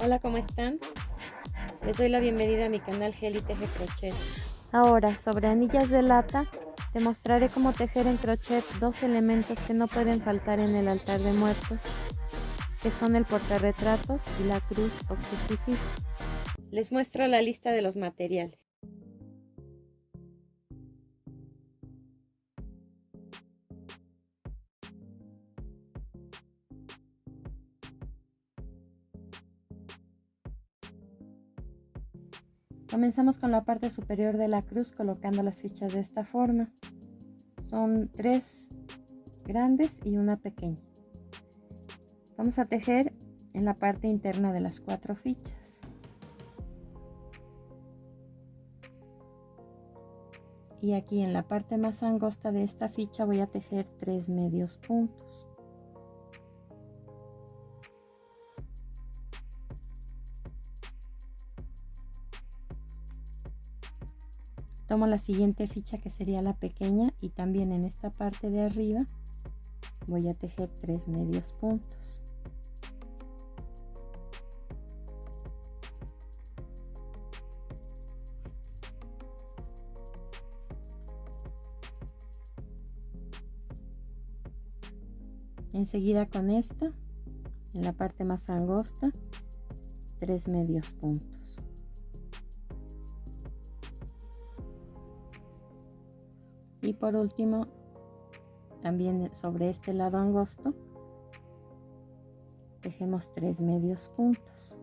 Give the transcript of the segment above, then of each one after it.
Hola, ¿cómo están? Les doy la bienvenida a mi canal Geli Teje Crochet. Ahora, sobre anillas de lata, te mostraré cómo tejer en crochet dos elementos que no pueden faltar en el altar de muertos, que son el portarretratos y la cruz o crucifijo. Les muestro la lista de los materiales. Comenzamos con la parte superior de la cruz colocando las fichas de esta forma. Son 3 grandes y una pequeña. Vamos a tejer en la parte interna de las 4 fichas. Y aquí en la parte más angosta de esta ficha voy a tejer 3 medios puntos. Tomo la siguiente ficha, que sería la pequeña, y también en esta parte de arriba voy a tejer 3 medios puntos. Enseguida con esta, en la parte más angosta, 3 medios puntos. Y por último, también sobre este lado angosto, tejemos 3 medios puntos.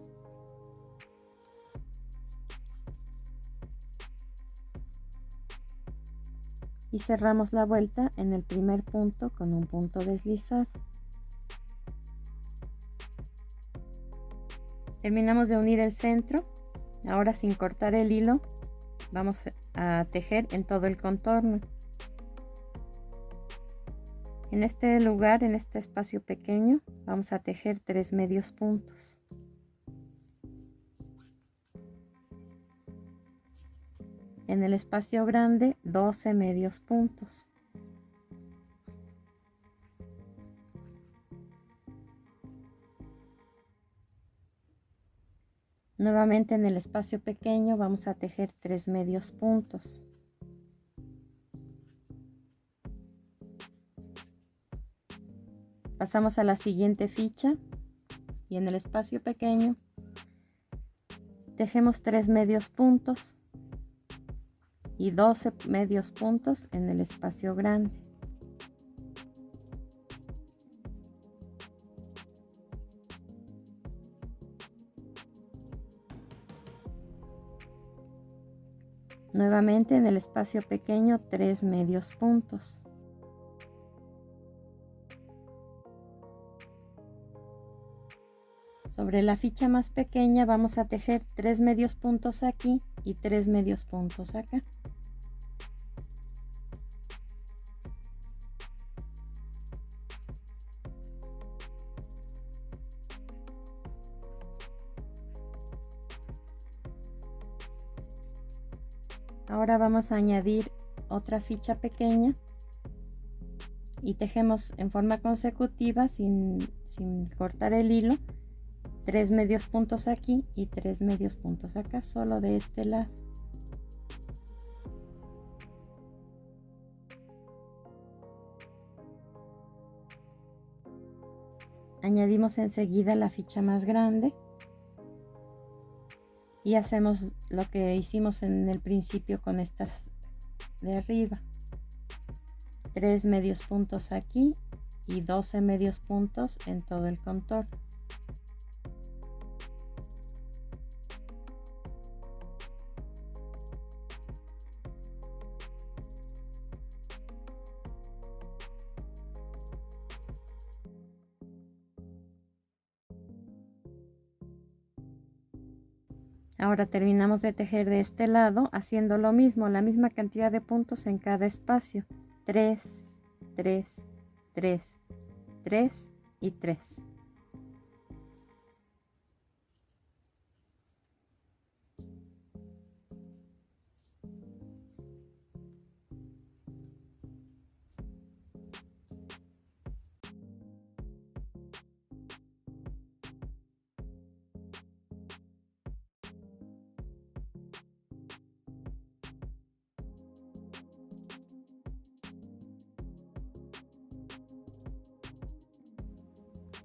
Y cerramos la vuelta en el primer punto con un punto deslizado. Terminamos de unir el centro. Ahora, sin cortar el hilo, vamos a tejer en todo el contorno. En este lugar, en este espacio pequeño, vamos a tejer 3 medios puntos. En el espacio grande, 12 medios puntos. Nuevamente en el espacio pequeño vamos a tejer 3 medios puntos. Pasamos a la siguiente ficha y en el espacio pequeño tejemos 3 medios puntos y 12 medios puntos en el espacio grande. Nuevamente en el espacio pequeño 3 medios puntos. Sobre la ficha más pequeña vamos a tejer 3 medios puntos aquí y 3 medios puntos acá. Ahora vamos a añadir otra ficha pequeña y tejemos en forma consecutiva sin cortar el hilo, 3 medios puntos aquí y 3 medios puntos acá, solo de este lado. Añadimos enseguida la ficha más grande y hacemos lo que hicimos en el principio con estas de arriba. 3 medios puntos aquí y 12 medios puntos en todo el contorno. Ahora terminamos de tejer de este lado haciendo lo mismo, la misma cantidad de puntos en cada espacio. 3, 3, 3, 3 y 3.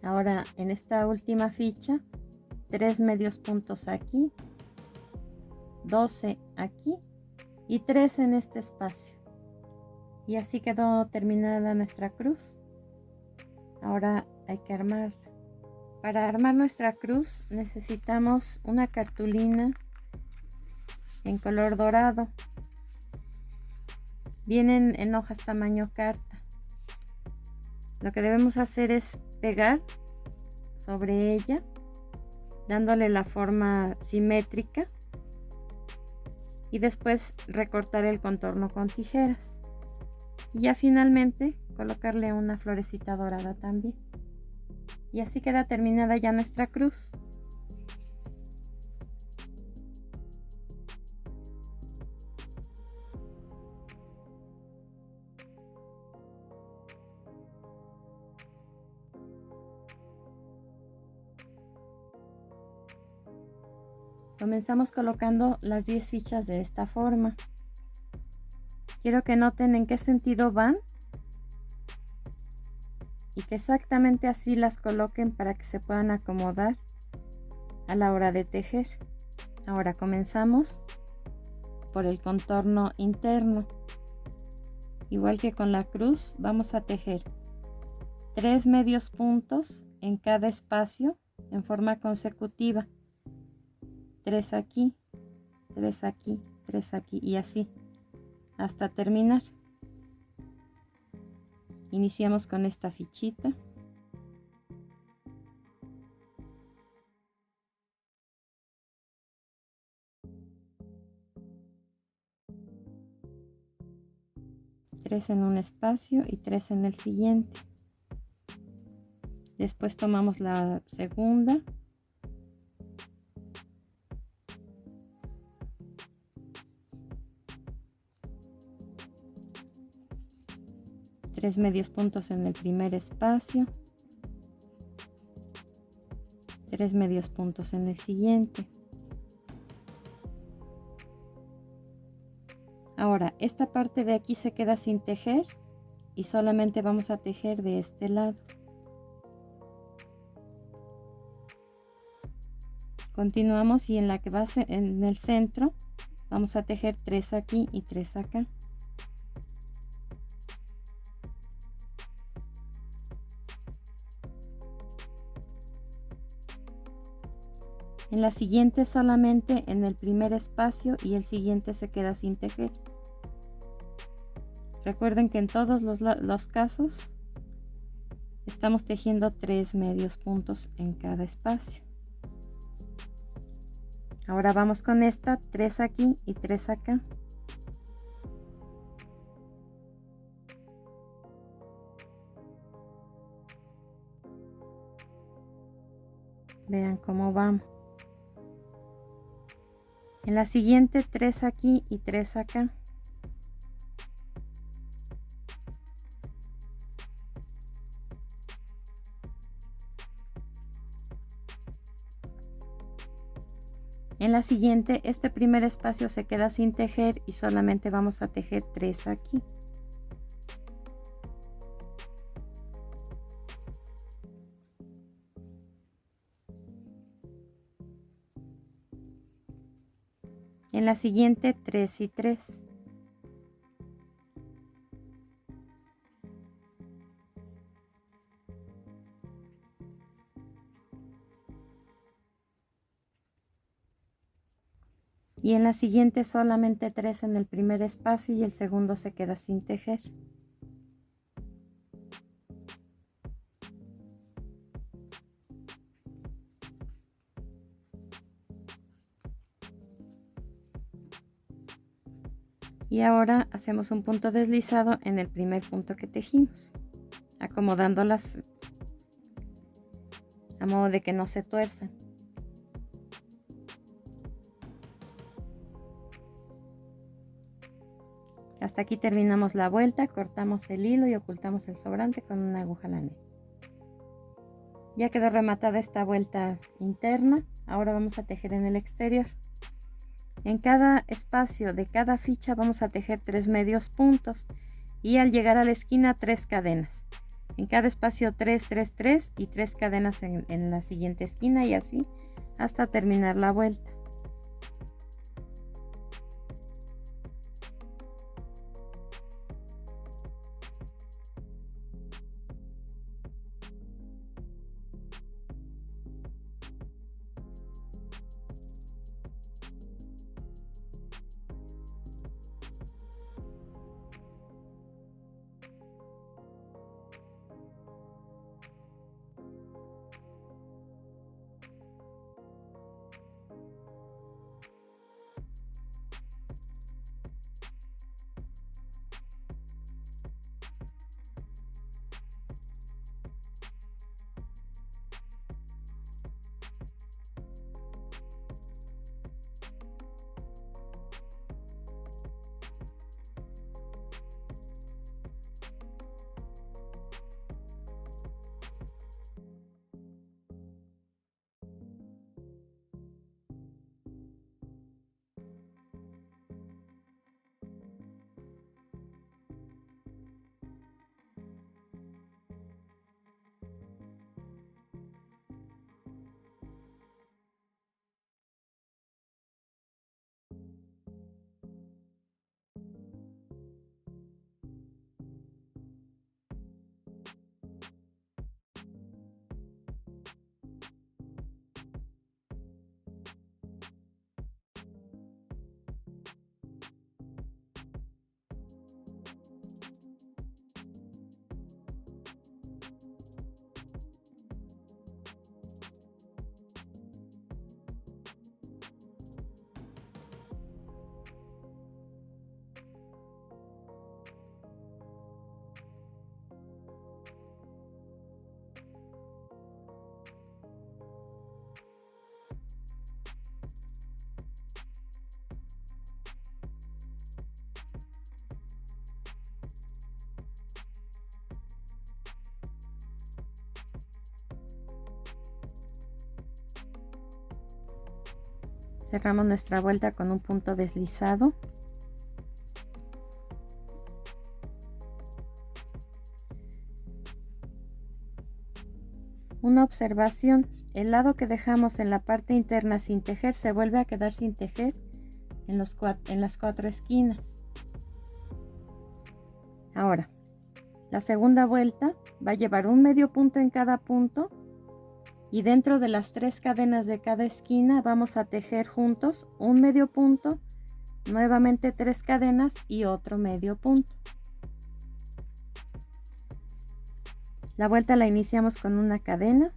Ahora en esta última ficha, 3 medios puntos aquí, 12 aquí y 3 en este espacio. Y así quedó terminada nuestra cruz. Ahora hay que armarla. Para armar nuestra cruz necesitamos una cartulina en color dorado. Vienen en hojas tamaño carta. Lo que debemos hacer es pegar sobre ella, dándole la forma simétrica, y después recortar el contorno con tijeras. Y ya finalmente colocarle una florecita dorada también. Y así queda terminada ya nuestra cruz. Comenzamos colocando las 10 fichas de esta forma. Quiero que noten en qué sentido van y que exactamente así las coloquen para que se puedan acomodar a la hora de tejer. Ahora comenzamos por el contorno interno. Igual que con la cruz, vamos a tejer 3 medios puntos en cada espacio en forma consecutiva. 3 aquí, 3 aquí, 3 aquí y así hasta terminar. Iniciamos con esta fichita. Tres en un espacio y 3 en el siguiente. Después tomamos la segunda. Tres medios puntos en el primer espacio. 3 medios puntos en el siguiente. Ahora esta parte de aquí se queda sin tejer y solamente vamos a tejer de este lado. Continuamos y en la que va en el centro vamos a tejer 3 aquí y 3 acá. En la siguiente solamente en el primer espacio y el siguiente se queda sin tejer. Recuerden que en todos los casos estamos tejiendo 3 medios puntos en cada espacio. Ahora vamos con esta, 3 aquí y 3 acá. Vean cómo vamos. En la siguiente 3 aquí y 3 acá. En la siguiente este primer espacio se queda sin tejer y solamente vamos a tejer 3 aquí. En la siguiente 3 y 3. Y en la siguiente solamente 3 en el primer espacio y el segundo se queda sin tejer. Y ahora hacemos un punto deslizado en el primer punto que tejimos, acomodándolas a modo de que no se tuerzan. Hasta aquí terminamos la vuelta, cortamos el hilo y ocultamos el sobrante con una aguja lanera. Ya quedó rematada esta vuelta interna. Ahora vamos a tejer en el exterior. En cada espacio de cada ficha vamos a tejer 3 medios puntos y al llegar a la esquina 3 cadenas. En cada espacio 3, 3, 3 y 3 cadenas en la siguiente esquina y así hasta terminar la vuelta. Cerramos nuestra vuelta con un punto deslizado. Una observación: el lado que dejamos en la parte interna sin tejer se vuelve a quedar sin tejer en las 4 esquinas. Ahora, la segunda vuelta va a llevar un medio punto en cada punto y dentro de las 3 cadenas de cada esquina vamos a tejer juntos un medio punto, nuevamente 3 cadenas y otro medio punto. La vuelta la iniciamos con una cadena.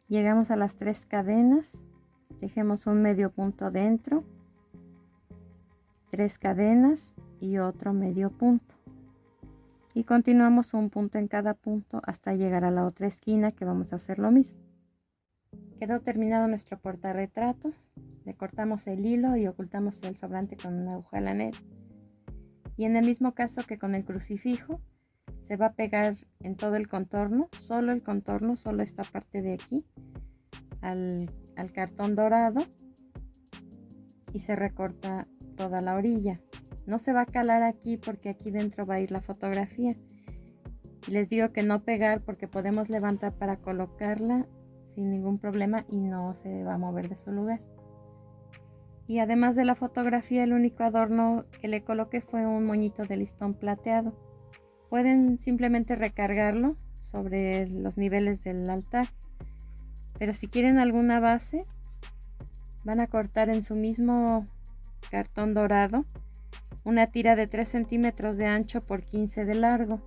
Llegamos a las 3 cadenas, tejemos un medio punto dentro, 3 cadenas y otro medio punto. Y continuamos un punto en cada punto hasta llegar a la otra esquina, que vamos a hacer lo mismo. Quedó terminado nuestro portarretratos. Le cortamos el hilo y ocultamos el sobrante con una aguja lanera. Y en el mismo caso que con el crucifijo, se va a pegar en todo el contorno, solo esta parte de aquí, al cartón dorado, y se recorta toda la orilla. No se va a calar aquí porque aquí dentro va a ir la fotografía. Y les digo que no pegar porque podemos levantar para colocarla sin ningún problema y no se va a mover de su lugar. Y además de la fotografía, el único adorno que le coloqué fue un moñito de listón plateado. Pueden simplemente recargarlo sobre los niveles del altar, pero si quieren alguna base, van a cortar en su mismo cartón dorado una tira de 3 centímetros de ancho por 15 de largo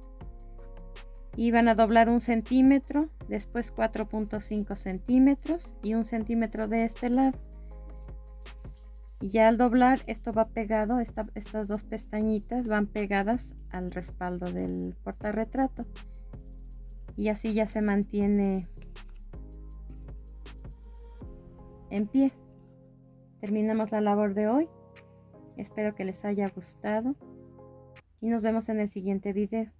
y van a doblar 1 centímetro, después 4.5 centímetros y 1 centímetro de este lado. Y ya al doblar esto va pegado, estas dos pestañitas van pegadas al respaldo del portarretrato y así ya se mantiene en pie. Terminamos la labor de hoy. Espero que les haya gustado y nos vemos en el siguiente video.